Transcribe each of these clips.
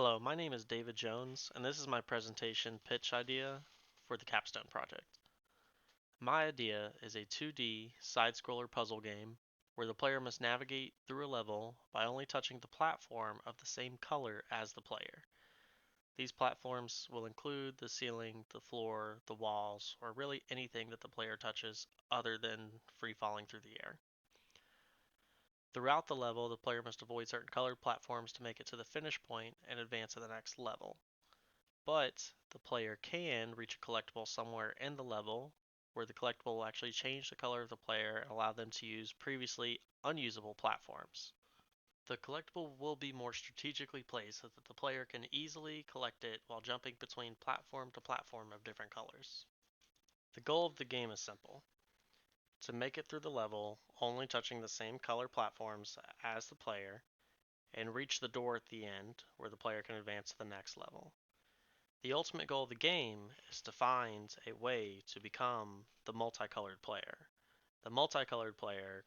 Hello, my name is David Jones, and this is my presentation pitch idea for the Capstone project. My idea is a 2D side-scroller puzzle game where the player must navigate through a level by only touching the platform of the same color as the player. These platforms will include the ceiling, the floor, the walls, or really anything that the player touches other than free falling through the air. Throughout the level, the player must avoid certain colored platforms to make it to the finish point and advance to the next level. But the player can reach a collectible somewhere in the level where the collectible will actually change the color of the player and allow them to use previously unusable platforms. The collectible will be more strategically placed so that the player can easily collect it while jumping between platform to platform of different colors. The goal of the game is simple: to make it through the level only touching the same color platforms as the player and reach the door at the end where the player can advance to the next level. The ultimate goal of the game is to find a way to become the multicolored player. The multicolored player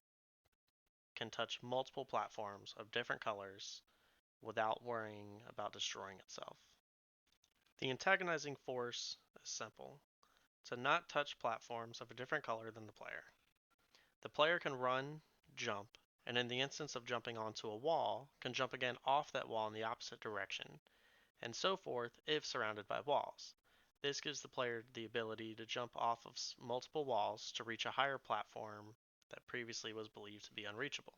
can touch multiple platforms of different colors without worrying about destroying itself. The antagonizing force is simple: to not touch platforms of a different color than the player. The player can run, jump, and in the instance of jumping onto a wall, can jump again off that wall in the opposite direction, and so forth if surrounded by walls. This gives the player the ability to jump off of multiple walls to reach a higher platform that previously was believed to be unreachable.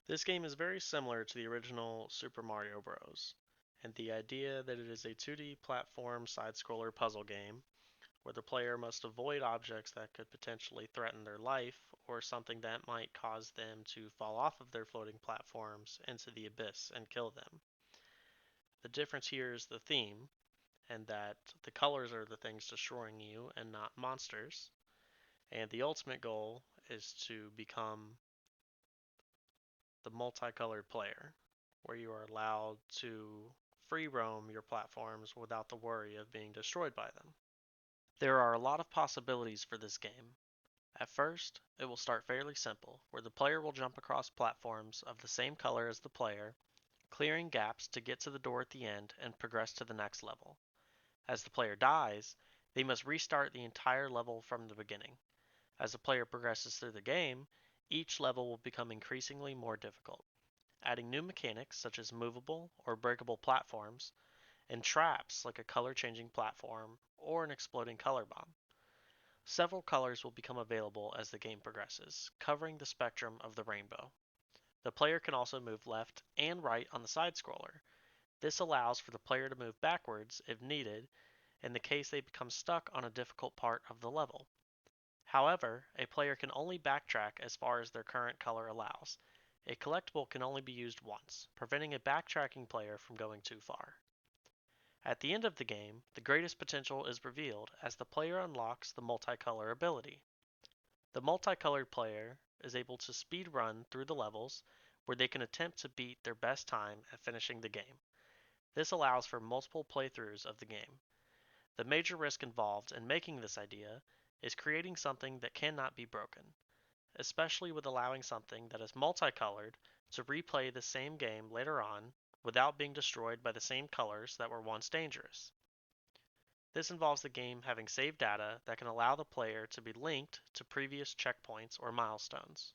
This game is very similar to the original Super Mario Bros., and the idea that it is a 2D platform side-scroller puzzle game where the player must avoid objects that could potentially threaten their life or something that might cause them to fall off of their floating platforms into the abyss and kill them. The difference here is the theme, and that the colors are the things destroying you and not monsters. And the ultimate goal is to become the multicolored player, where you are allowed to free roam your platforms without the worry of being destroyed by them. There are a lot of possibilities for this game. At first, it will start fairly simple, where the player will jump across platforms of the same color as the player, clearing gaps to get to the door at the end and progress to the next level. As the player dies, they must restart the entire level from the beginning. As the player progresses through the game, each level will become increasingly more difficult, adding new mechanics such as movable or breakable platforms, and traps like a color-changing platform or an exploding color bomb. Several colors will become available as the game progresses, covering the spectrum of the rainbow. The player can also move left and right on the side scroller. This allows for the player to move backwards if needed in the case they become stuck on a difficult part of the level. However, a player can only backtrack as far as their current color allows. A collectible can only be used once, preventing a backtracking player from going too far. At the end of the game, the greatest potential is revealed as the player unlocks the multicolor ability. The multicolored player is able to speed run through the levels where they can attempt to beat their best time at finishing the game. This allows for multiple playthroughs of the game. The major risk involved in making this idea is creating something that cannot be broken, especially with allowing something that is multicolored to replay the same game later on without being destroyed by the same colors that were once dangerous. This involves the game having saved data that can allow the player to be linked to previous checkpoints or milestones.